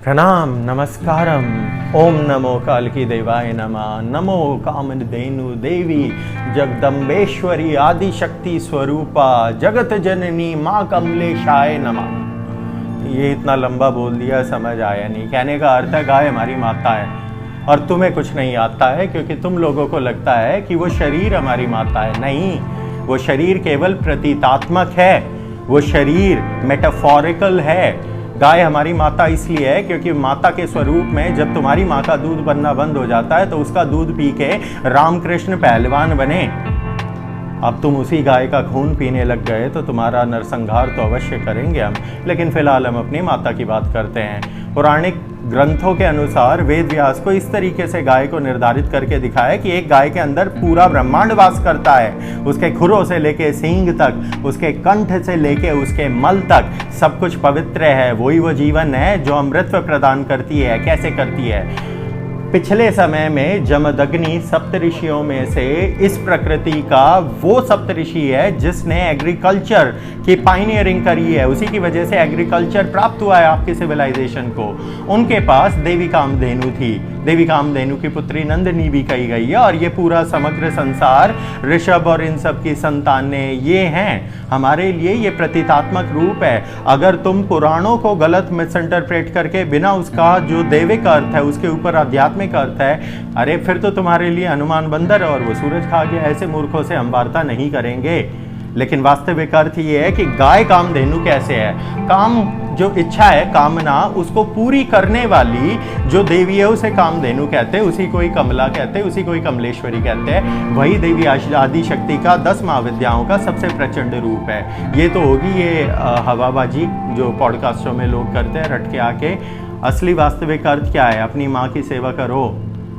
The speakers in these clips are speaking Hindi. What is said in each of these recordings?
प्रणाम नमस्कारम। ओम नमो कालकी देवाय नमः। नमो कामधेनु देवी जगदम्बेश्वरी आदिशक्ति स्वरूपा जगत जननी माँ कमलेशाय नमः। ये इतना लंबा बोल दिया, समझ आया नहीं। कहने का अर्थ है गाय हमारी माता है और तुम्हें कुछ नहीं आता है, क्योंकि तुम लोगों को लगता है कि वो शरीर हमारी माता है। नहीं, वो शरीर केवल प्रतीकात्मक है, वो शरीर मेटाफोरिकल है। गाय हमारी माता इसलिए है क्योंकि माता के स्वरूप में जब तुम्हारी माँ का दूध बनना बंद हो जाता है तो उसका दूध पी के रामकृष्ण पहलवान बने। अब तुम उसी गाय का खून पीने लग गए तो तुम्हारा नरसंहार तो अवश्य करेंगे हम। लेकिन फिलहाल हम अपनी माता की बात करते हैं। पौराणिक ग्रंथों के अनुसार वेद व्यास को इस तरीके से गाय को निर्धारित करके दिखाया कि एक गाय के अंदर पूरा ब्रह्मांड वास करता है। उसके खुरों से लेके सींग तक, उसके कंठ से लेके उसके मल तक सब कुछ पवित्र है। वही वो जीवन है जो अमृतत्व प्रदान करती है। कैसे करती है? पिछले समय में जमदग्नि सप्तऋषियों में से इस प्रकृति का वो सप्तऋषि है जिसने एग्रीकल्चर की पाइनियरिंग करी है। उसी की वजह से एग्रीकल्चर प्राप्त हुआ है आपकी सिविलाइजेशन को। उनके पास देवी कामधेनु थी। देवी कामधेनु की पुत्री नंदिनी भी कही गई है। और ये पूरा समग्र संसार ऋषभ और इन सब की संतानें ये हैं। हमारे लिए ये प्रतीकात्मक रूप है। अगर तुम पुराणों को गलत मिसइंटरप्रेट करके बिना उसका जो दैविक अर्थ है उसके ऊपर आध्यात्मिक अर्थ है, अरे फिर तो तुम्हारे लिए हनुमान बंदर और वो सूरज खा गया। ऐसे मूर्खों से हम वार्ता नहीं करेंगे। लेकिन वास्तविक अर्थ ये है कि गाय कामधेनु कैसे है। काम जो इच्छा है, कामना, उसको पूरी करने वाली जो देवी है उसे कामधेनु कहते हैं। उसी को ही कमला कहते हैं, उसी को ही कमलेश्वरी कहते हैं। वही देवी आदि शक्ति का 10 महाविद्याओं का सबसे प्रचंड रूप है। ये तो होगी ये हवाबाजी जो पॉडकास्टों में लोग करते हैं रट के आके। असली वास्तविक अर्थ क्या है? अपनी माँ की सेवा करो,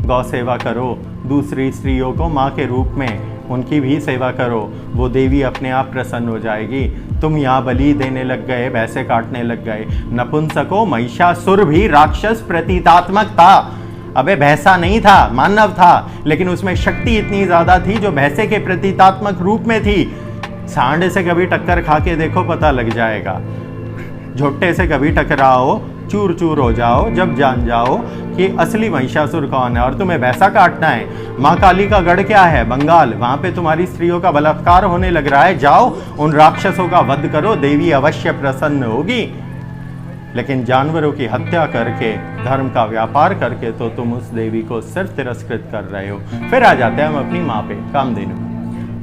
गौ सेवा करो, दूसरी स्त्रियों को माँ के रूप में उनकी भी सेवा करो। वो देवी अपने आप प्रसन्न हो जाएगी। तुम यहाँ बलि देने लग गए, भैंसे काटने लग गए। नपुंसको महिषासुर भी राक्षस प्रतीकात्मक था। अबे भैंसा नहीं था, मानव था, लेकिन उसमें शक्ति इतनी ज्यादा थी जो भैंसे के प्रतीकात्मक रूप में थी। सांड से कभी टक्कर खा के देखो, पता लग जाएगा। झोटे से कभी टकराओ, चूर चूर हो जाओ, जब जान जाओ कि असली महिषासुर कौन है। और तुम्हें भैंसा काटना है। माँ काली का गढ़ क्या है? बंगाल। वहां पे तुम्हारी स्त्रियों का बलात्कार होने लग रहा है। जाओ उन राक्षसों का वध करो, देवी अवश्य प्रसन्न होगी। लेकिन जानवरों की हत्या करके, धर्म का व्यापार करके तो तुम उस देवी को सिर्फ तिरस्कृत कर रहे हो। फिर आ जाते हैं हम अपनी माँ पे, कामधेनु।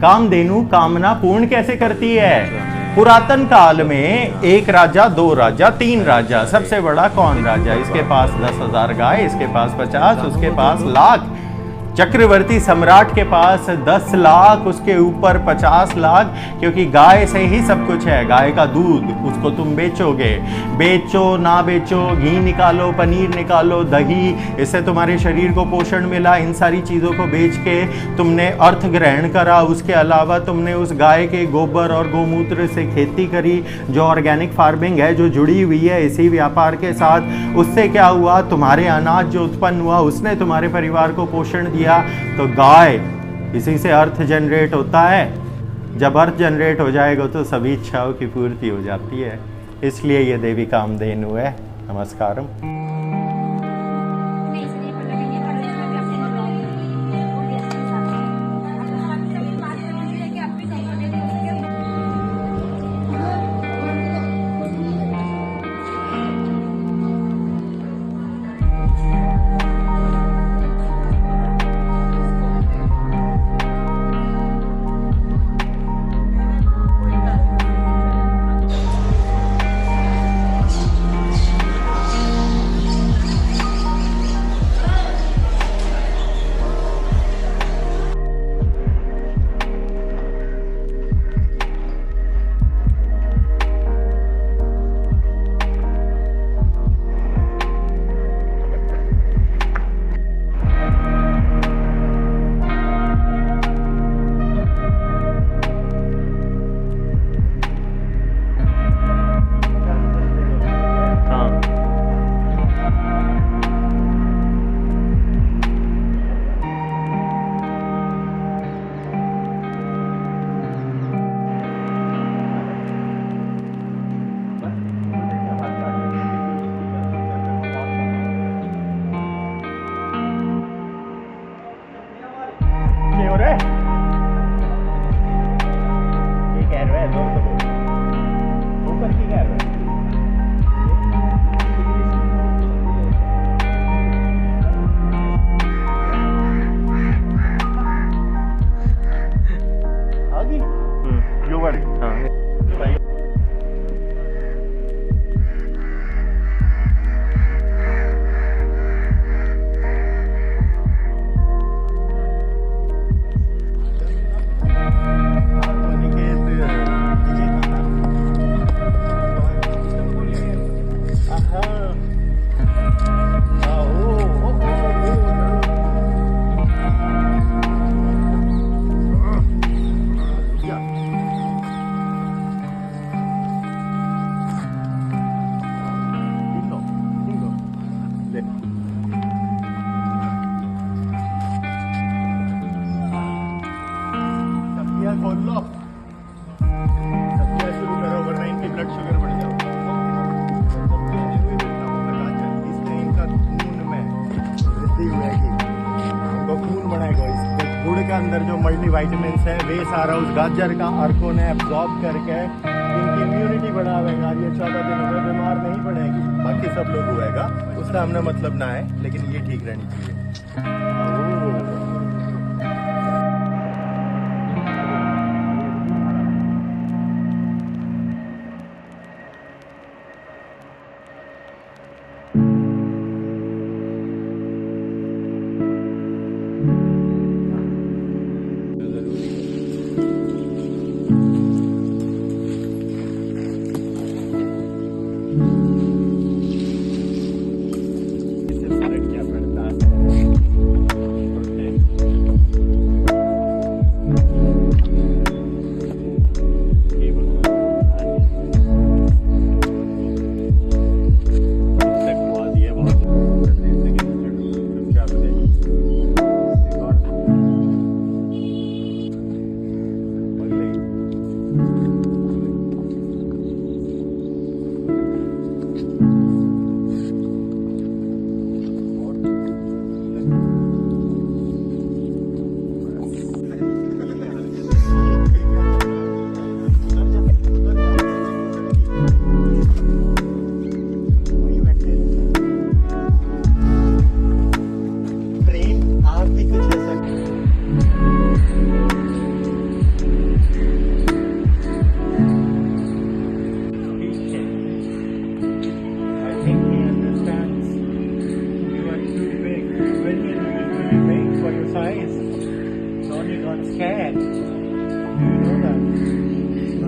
कामधेनु कामना पूर्ण कैसे करती है? पुरातन काल में एक राजा, 2 राजा, 3 राजा। सबसे बड़ा कौन राजा? इसके पास 10,000 गाय, इसके पास 50, उसके पास लाख। चक्रवर्ती सम्राट के पास 10 लाख, उसके ऊपर 50 लाख, क्योंकि गाय से ही सब कुछ है। गाय का दूध, उसको तुम बेचोगे, बेचो ना बेचो, घी निकालो, पनीर निकालो, दही, इससे तुम्हारे शरीर को पोषण मिला। इन सारी चीज़ों को बेच के तुमने अर्थ ग्रहण करा। उसके अलावा तुमने उस गाय के गोबर और गोमूत्र से खेती करी, जो ऑर्गेनिक फार्मिंग है, जो जुड़ी हुई है इसी व्यापार के साथ। उससे क्या हुआ? तुम्हारे अनाज जो उत्पन्न हुआ उसने तुम्हारे परिवार को पोषण दिया। तो गाय, इसी से अर्थ जनरेट होता है। जब अर्थ जनरेट हो जाएगा तो सभी इच्छाओं की पूर्ति हो जाती है। इसलिए ये देवी कामधेनु है। नमस्कारम। अंदर जो मल्टीविटामिन है वे सारा उस गाजर का अर्कों ने एब्जॉर्ब करके इनकी इम्यूनिटी बढ़ावेगा। ये 14 दिनों में बीमार नहीं पड़ेगी। बाकी सब लोग हुएगा उसका हमने मतलब ना है, लेकिन ये ठीक रहनी चाहिए।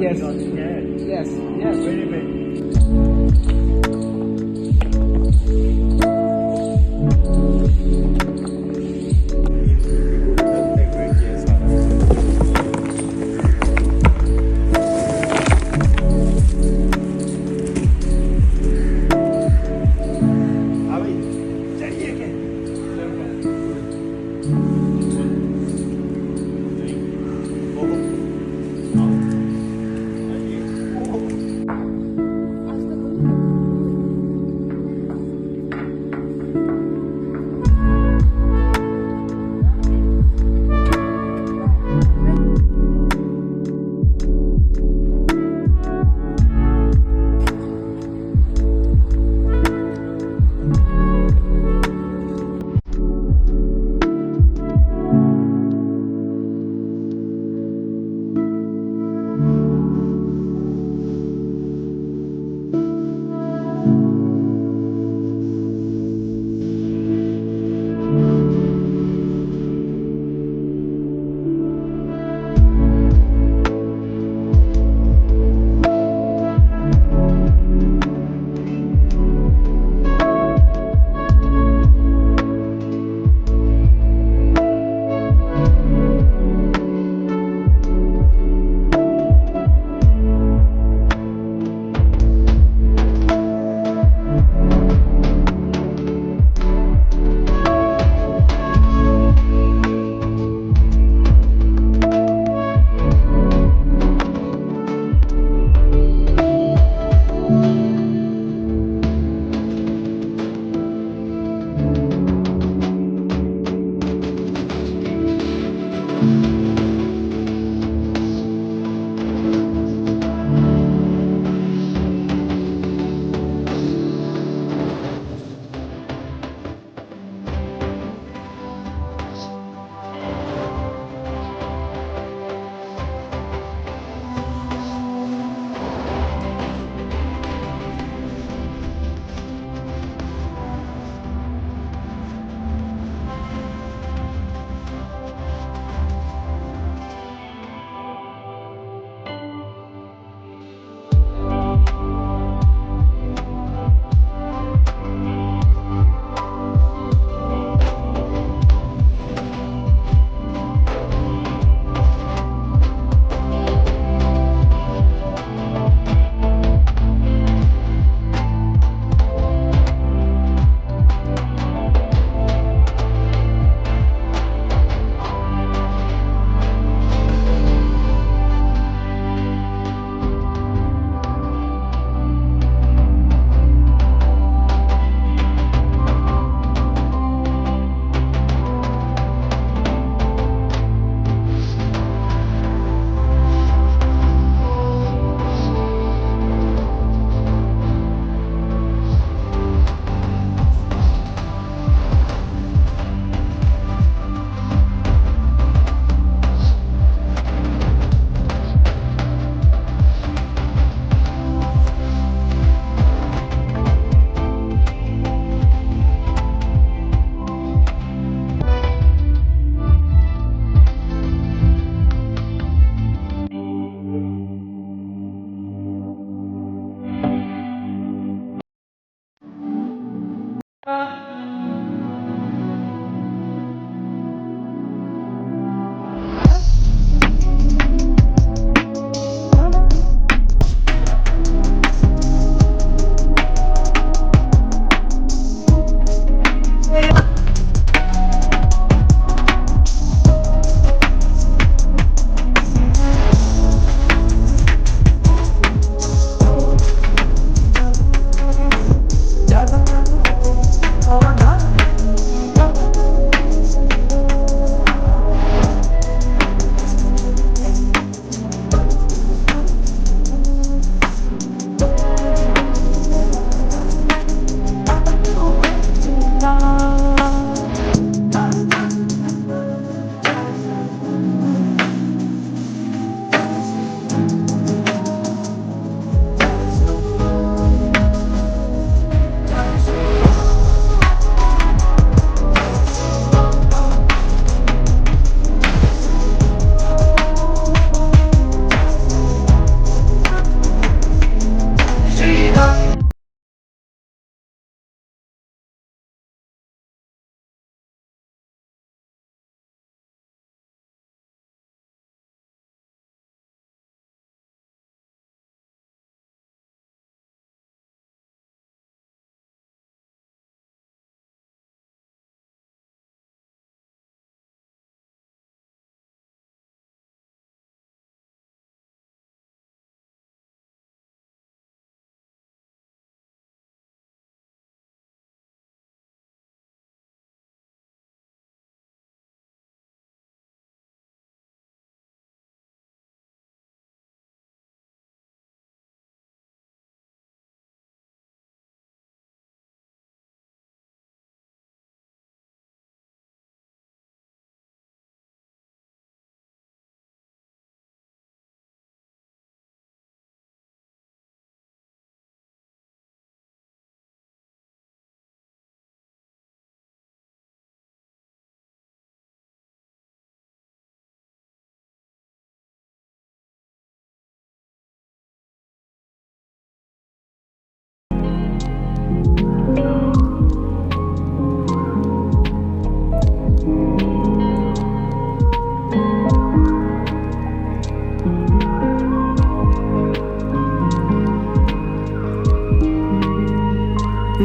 Yes. Yes. Yes. Very big.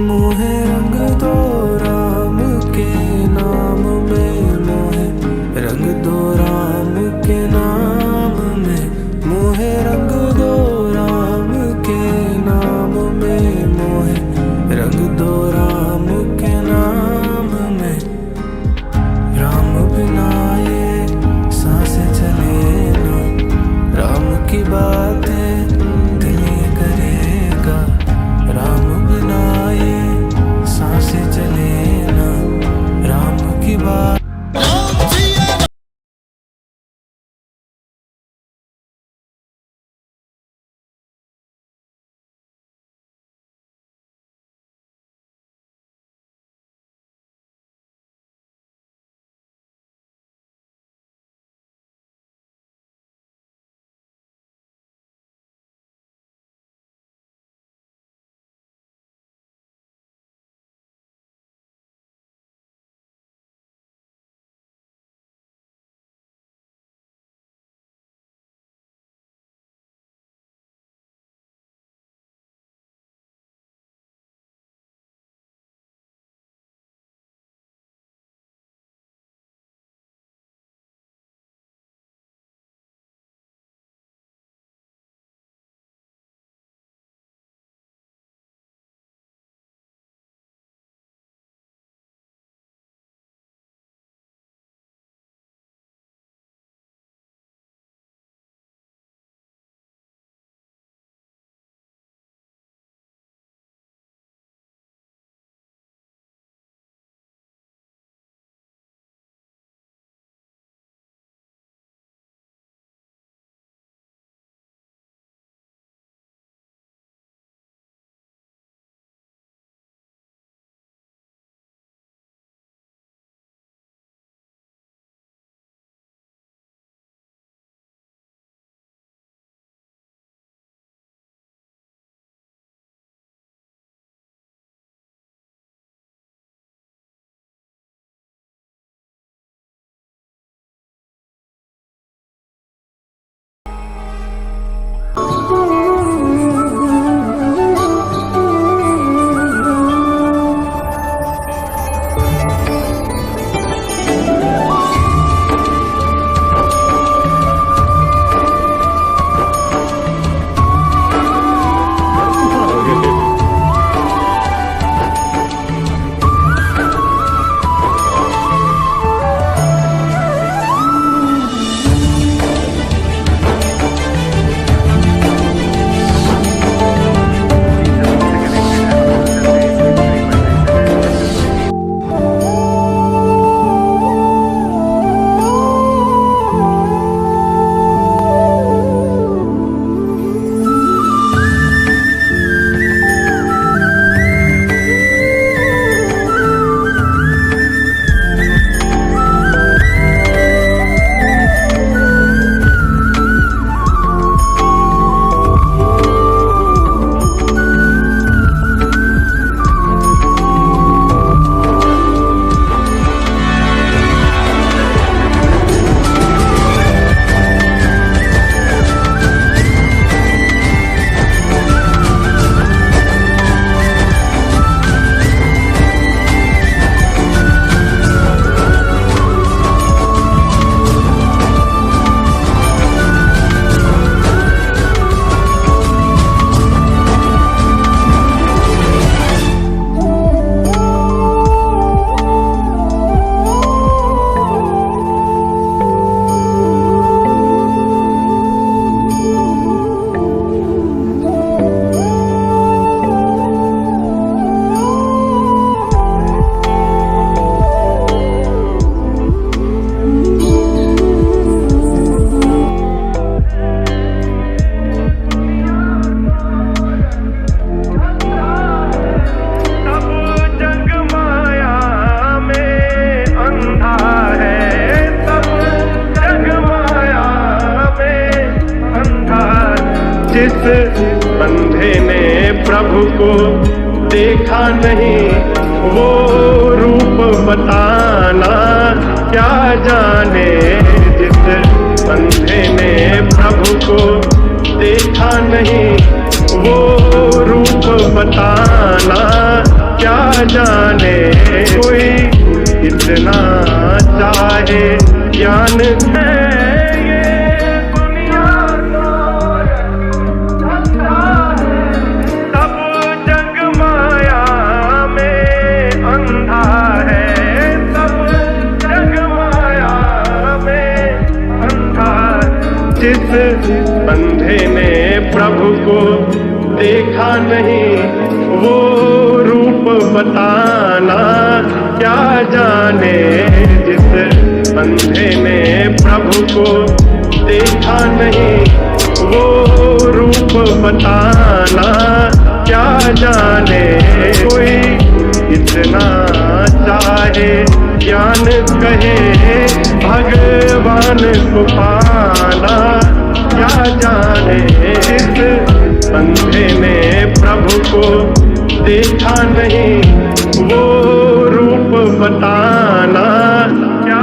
मोहे रंग दो राम के नाम में, मोहे रंग दो राम के नाम में, मोहे रंग दो राम के नाम में, मोहे रंग दो राम के नाम में। राम बिना ये सांसें चले ना, राम की बातें दिल ये करेगा। राम बिना ये सांसें चले ना, बंधे ने प्रभु को देखा नहीं, वो रूप बताना क्या जाने। जिस बंधे ने प्रभु को देखा नहीं, वो रूप बताना क्या जाने। कोई इतना चाहे ज्ञान है, ये दुनिया तो सब जग माया में अंधा है, सब जग माया में अंधा है। जिस बंधे ने प्रभु को देखा नहीं, वो रूप बताना क्या जाने। जिस बंधे ने प्रभु को देखा नहीं, वो रूप बताना क्या जाने। कोई इतना चाहे ज्ञान कहे, भगवान को पाना क्या जाने। जिस बंधे ने प्रभु को देखा नहीं, वो रूप बताना क्या।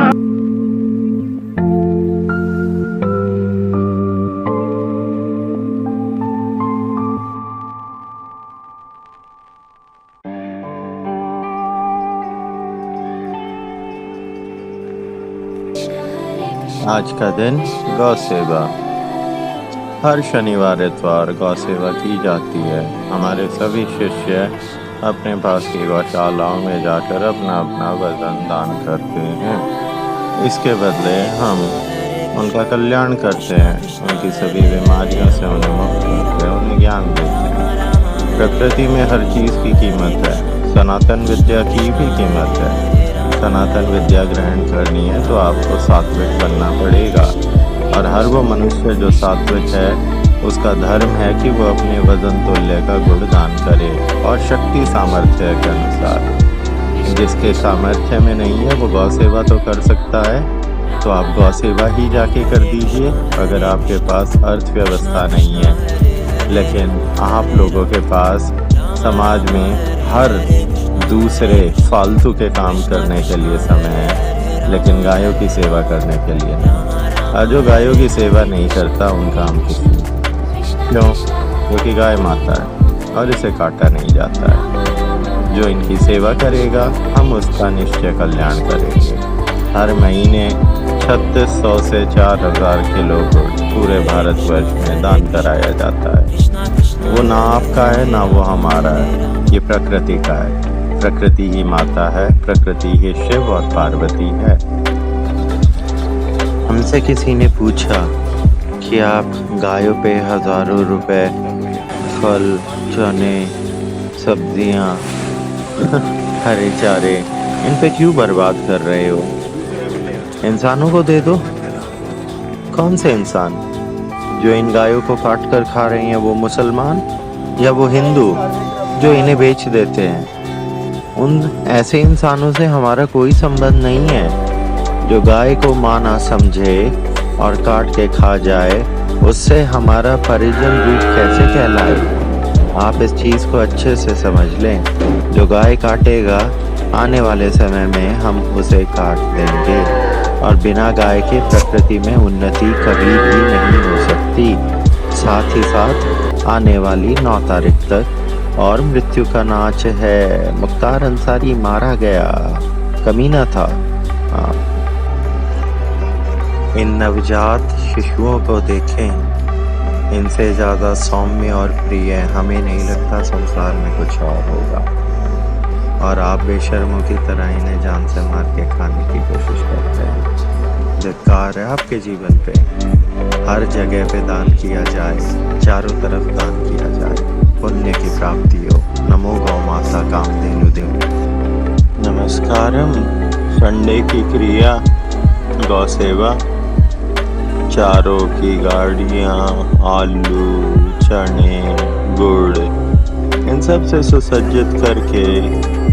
आज का दिन गौ सेवा। हर शनिवार इतवार गौ सेवा की जाती है। हमारे सभी शिष्य अपने पास की गौशालाओं में जाकर अपना अपना वजन दान करते हैं। इसके बदले हम उनका कल्याण करते हैं, उनकी सभी बीमारियों से उन्हें मुक्त करते हैं, उन्हें ज्ञान देते हैं। प्रकृति में हर चीज़ की कीमत है, सनातन विद्या की भी कीमत है। सनातन विद्या ग्रहण करनी है तो आपको सात्विक बनना पड़ेगा, और हर वो मनुष्य जो सात्विक है उसका धर्म है कि वो अपने वजन तुल्य का गुण दान करे, और शक्ति सामर्थ्य के अनुसार। जिसके सामर्थ्य में नहीं है वो गौ सेवा तो कर सकता है, तो आप गौ सेवा ही जाके कर दीजिए। अगर आपके पास अर्थव्यवस्था नहीं है, लेकिन आप लोगों के पास समाज में हर दूसरे फालतू के काम करने के लिए समय है, लेकिन गायों की सेवा करने के लिए नहीं। और जो गायों की सेवा नहीं करता उनका हम किसी क्यों, क्योंकि गाय माता है और इसे काटा नहीं जाता है। जो इनकी सेवा करेगा हम उसका निश्चय कल्याण करेंगे। हर महीने 3600 से 4000 किलो गुड़ पूरे भारतवर्ष में दान कराया जाता है। वो ना आपका है ना वो हमारा है, ये प्रकृति का है। प्रकृति ही माता है, प्रकृति ही शिव और पार्वती है। हमसे किसी ने पूछा कि आप गायों पे हजारों रुपए, फल, चने, सब्जियां, हरे चारे इन पे क्यों बर्बाद कर रहे हो? इंसानों को दे दो। कौन से इंसान? जो इन गायों को काट कर खा रहे हैं वो मुसलमान या वो हिंदू जो इन्हें बेच देते हैं? उन ऐसे इंसानों से हमारा कोई संबंध नहीं है। जो गाय को मां ना समझे और काट के खा जाए, उससे हमारा परिजन रूप कैसे कहलाए? आप इस चीज़ को अच्छे से समझ लें। जो गाय काटेगा आने वाले समय में हम उसे काट देंगे, और बिना गाय के प्रकृति में उन्नति कभी भी नहीं हो सकती। साथ ही साथ आने वाली 9 तारीख तक और मृत्यु का नाच है। मुख्तार अंसारी मारा गया, कमीना था। इन नवजात शिशुओं को देखें, इनसे ज़्यादा सौम्य और प्रिय हमें नहीं लगता संसार में कुछ और होगा। और आप बेशर्मों की तरह इन्हें जान से मार के खाने की कोशिश करते हैं। धिक्कार है आपके जीवन पे। हर जगह पे दान किया जाए, चारों तरफ दान किया जाए, पुण्य की प्राप्ति हो। नमो गौ माता कामधेनु देव। नमस्कारम। संडे की क्रिया गौ सेवा। चारों की गाड़ियाँ, आलू, चने, गुड़, इन सब से सुसज्जित करके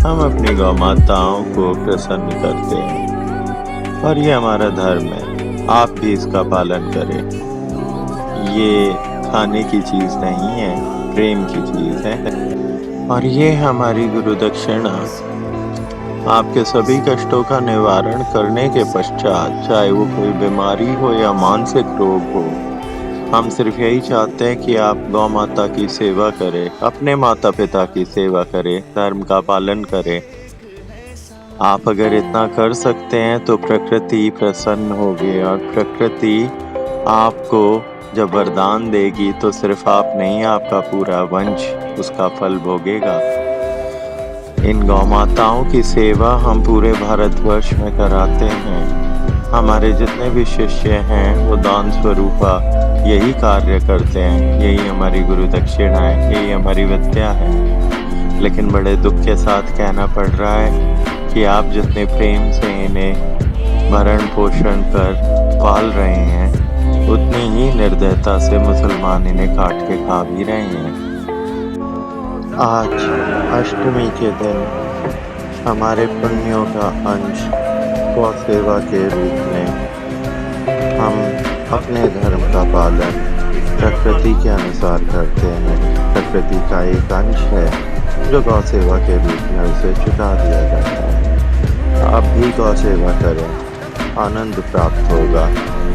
हम अपनी गौ माताओं को प्रसन्न करते हैं, और ये हमारा धर्म है। आप भी इसका पालन करें। ये खाने की चीज नहीं है, प्रेम की चीज है। और ये हमारी गुरु दक्षिणा आपके सभी कष्टों का निवारण करने के पश्चात, चाहे वो कोई बीमारी हो या मानसिक रोग हो, हम सिर्फ यही चाहते हैं कि आप गौ माता की सेवा करें, अपने माता पिता की सेवा करें, धर्म का पालन करें। आप अगर इतना कर सकते हैं तो प्रकृति प्रसन्न होगी, और प्रकृति आपको जब वरदान देगी तो सिर्फ आप नहीं, आपका पूरा वंश उसका फल भोगेगा। इन गौ माताओं की सेवा हम पूरे भारतवर्ष में कराते हैं। हमारे जितने भी शिष्य हैं वो दान स्वरूपा यही कार्य करते हैं, यही हमारी गुरु दक्षिणा है, यही हमारी विद्या है। लेकिन बड़े दुख के साथ कहना पड़ रहा है कि आप जितने प्रेम से इन्हें भरण पोषण कर पाल रहे हैं, उतनी ही निर्दयता से मुसलमान इन्हें काट के खा भी रहे हैं। आज अष्टमी के दिन हमारे पुण्यों का अंश गौ सेवा के रूप में हम अपने धर्म का पालन प्रकृति के अनुसार करते हैं। प्रकृति का एक अंश है जो गौ सेवा के रूप में उसे चुका दिया जाता है। आप भी गौ सेवा करें, आनंद प्राप्त होगा,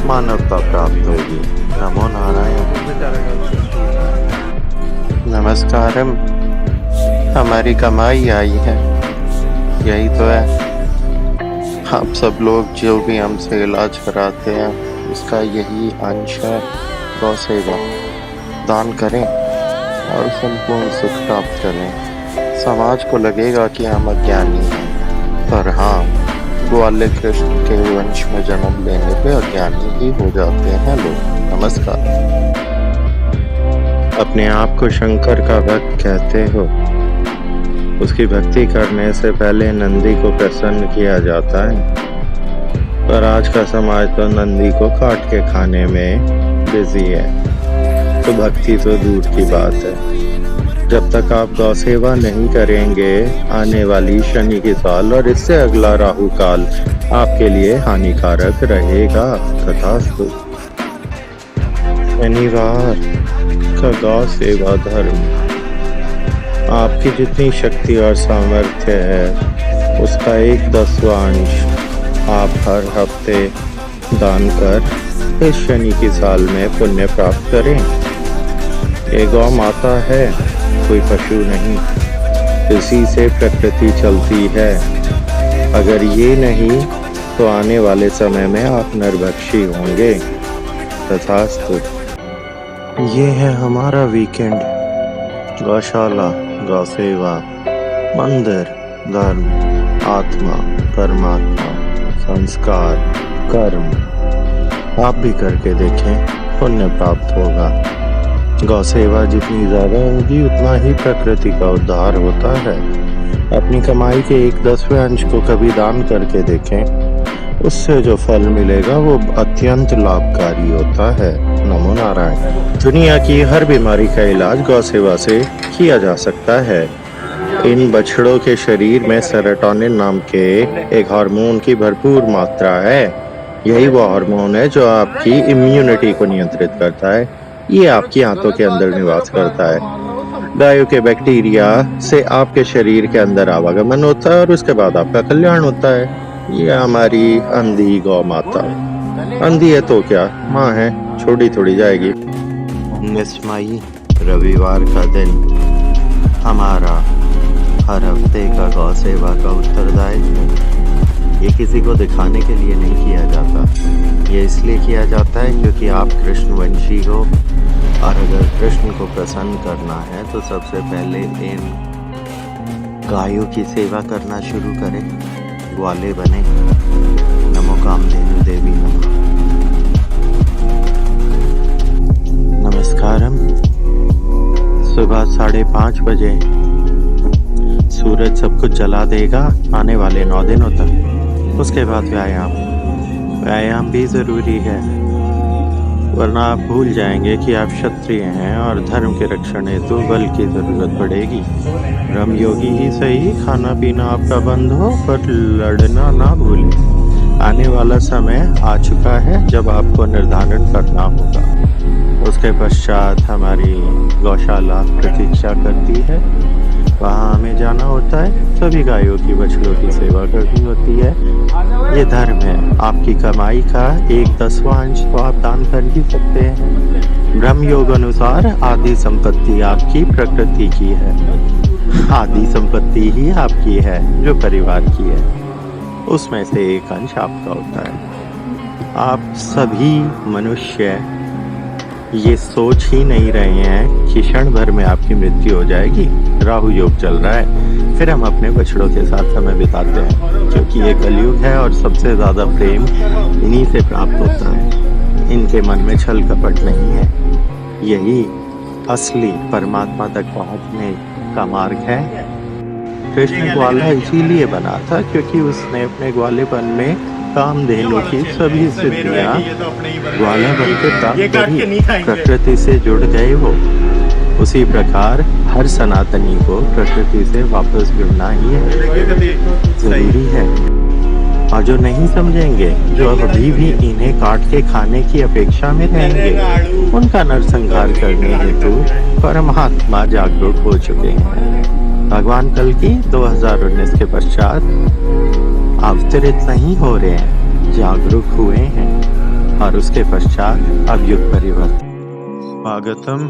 मानवता प्राप्त होगी। नमो नारायण। नमस्कारम। हमारी कमाई आई है, यही तो है। आप सब लोग जो भी हमसे इलाज कराते हैं उसका यही अंश है गौ सेवा। दान करें और संपूर्ण सुख प्राप्त करें। समाज को लगेगा कि हम अज्ञानी हैं, पर हाँ, ग्वाले कृष्ण के वंश में जन्म लेने पे अज्ञानी ही हो जाते हैं लोग। नमस्कार। अपने आप को शंकर का भक्त कहते हो, उसकी भक्ति करने से पहले नंदी को प्रसन्न किया जाता है, पर आज का समाज तो नंदी को काट के खाने में बिजी है, तो भक्ति तो दूर की बात है। जब तक आप गौ सेवा नहीं करेंगे, आने वाली शनि की साल और इससे अगला राहु काल आपके लिए हानिकारक रहेगा। तथास्तु। शनिवार का गौ सेवा धर्म आपकी जितनी शक्ति और सामर्थ्य है उसका 1/10वां अंश आप हर हफ्ते दान कर इस शनि की साल में पुण्य प्राप्त करें। ये गौ माता है, कोई पशु नहीं, इसी से प्रकृति चलती है। अगर ये नहीं तो आने वाले समय में आप नरभक्षी होंगे। तथास्तु। ये है हमारा वीकेंड। गौशाला, गौ सेवा, मंदिर, धर्म, आत्मा, परमात्मा, संस्कार, कर्म। आप भी करके देखें, पुण्य प्राप्त होगा। गौ सेवा जितनी ज्यादा होगी उतना ही प्रकृति का उद्धार होता है। अपनी कमाई के 1/10वें अंश को कभी दान करके देखें, उससे जो फल मिलेगा वो अत्यंत लाभकारी होता है। नमो नारायण। दुनिया की हर बीमारी का इलाज गौ सेवा से किया जा सकता है। इन बछड़ों के शरीर में सेरोटोनिन नाम के एक हार्मोन की भरपूर मात्रा है। यही वो हार्मोन है जो आपकी इम्यूनिटी को नियंत्रित करता है। ये आपकी आंतों के अंदर निवास करता है। गायों के बैक्टीरिया से आपके शरीर के अंदर आवागमन होता है और उसके बाद आपका कल्याण होता है। ये हमारी अंधी गौ माता। अंधी है तो क्या, माँ है, छोड़ी थोड़ी जाएगी। 19 मई रविवार का दिन हमारा हर हफ्ते का गौ सेवा का उत्तरदायित्व है। ये किसी को दिखाने के लिए नहीं किया जाता, ये इसलिए किया जाता है क्योंकि आप कृष्णवंशी हो, और अगर कृष्ण को प्रसन्न करना है तो सबसे पहले इन गायों की सेवा करना शुरू करें, ग्वाले बने। नमो कामधेनु देवी नमः। नमस्कारम। सुबह 5:30 बजे सूरज सब कुछ जला देगा आने वाले 9 दिनों तक। उसके बाद व्यायाम भी जरूरी है, वरना आप भूल जाएंगे कि आप क्षत्रिय हैं और धर्म के रक्षण हेतु बल की जरूरत पड़ेगी। ब्रह्म योगी ही सही, खाना पीना आपका बंद हो पर लड़ना ना भूलें। आने वाला समय आ चुका है जब आपको निर्धारण करना होगा। उसके पश्चात हमारी गौशाला प्रतीक्षा करती है, वहाँ हमें जाना होता है। सभी गायों की बछड़ों की सेवा करनी होती है। ये धर्म है। आपकी कमाई का 1/10वां अंश तो आप दान कर ही सकते हैं। ब्रह्म योग अनुसार आदि संपत्ति आपकी प्रकृति की है। आदि संपत्ति ही आपकी है जो परिवार की है, उसमें से एक अंश आपका होता है। आप सभी मनुष्य ये सोच ही नहीं रहे हैं कि क्षण भर में आपकी मृत्यु हो जाएगी। राहु योग चल रहा है, फिर हम अपने बछड़ों के साथ समय बिताते हैं, क्योंकि ये कलयुग है और सबसे ज़्यादा प्रेम इन्हीं से प्राप्त होता है। इनके मन में छल कपट नहीं है। यही असली परमात्मा तक पहुंचने का मार्ग है। कृष्ण ग्वाला इसीलिए बना था क्योंकि उसने अपने ग्वालेपन में कामधेनु की सभी सिद्धियां ग्वाला बनकर प्राप्त करी। प्रकृति से जुड़ गए वो। उसी प्रकार हर सनातनी को प्रकृति से वापस जुड़ना ही जरूरी है। और जो नहीं समझेंगे, जो अभी भी इन्हें काट के खाने की अपेक्षा में रहेंगे, उनका नरसंहार करने हेतु परमात्मा जागरूक हो चुके हैं। भगवान कल की 2019 के पश्चात अवतरित नहीं हो रहे हैं, जागरूक हुए हैं और उसके पश्चात अब युग परिवर्तन। स्वागतम।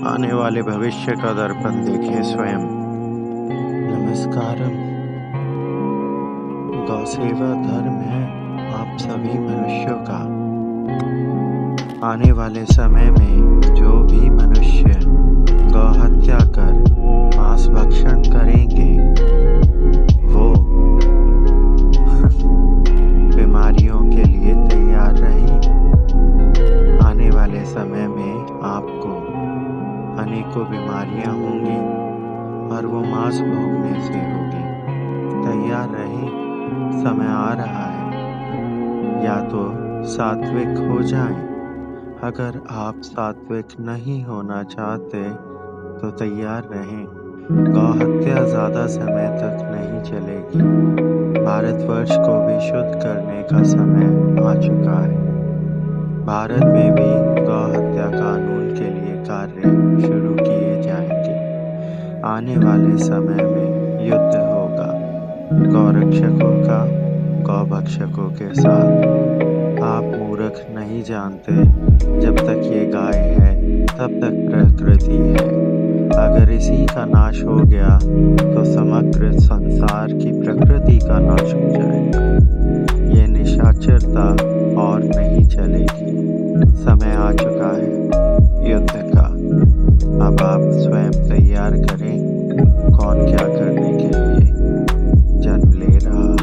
आने वाले भविष्य का दर्पण देखिए स्वयं। नमस्कारम। गौ सेवा धर्म है आप सभी मनुष्यों का। आने वाले समय में जो भी मनुष्य गौ हत्या कर मांस भक्षण करेंगे वो बीमारियों के लिए तैयार रहें। आने वाले समय में आपको अनेकों बीमारियां होंगी और वो मांस भोगने से होगी। तैयार रहें, समय आ रहा है। या तो सात्विक हो जाएं। अगर आप सात्विक नहीं होना चाहते तो तैयार रहें। गौ हत्या ज़्यादा समय तक नहीं चलेगी। भारतवर्ष को भी शुद्ध करने का समय आ चुका है। भारत में भी गौ हत्या कानून के लिए कार्य शुरू किए जाएंगे। आने वाले समय में युद्ध होगा गौ रक्षकों का गौ भक्षकों के साथ। आप मूर्ख नहीं जानते, जब तक ये गाय है तब तक प्रकृति है। अगर इसी का नाश हो गया तो समग्र संसार की प्रकृति का नाश हो जाएगा। ये निशाचरता और नहीं चलेगी। समय आ चुका है युद्ध का। अब आप स्वयं तैयार करें कौन क्या करने के लिए जन्म ले रहा है।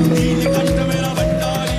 नीलकंठ मेरा भंडारी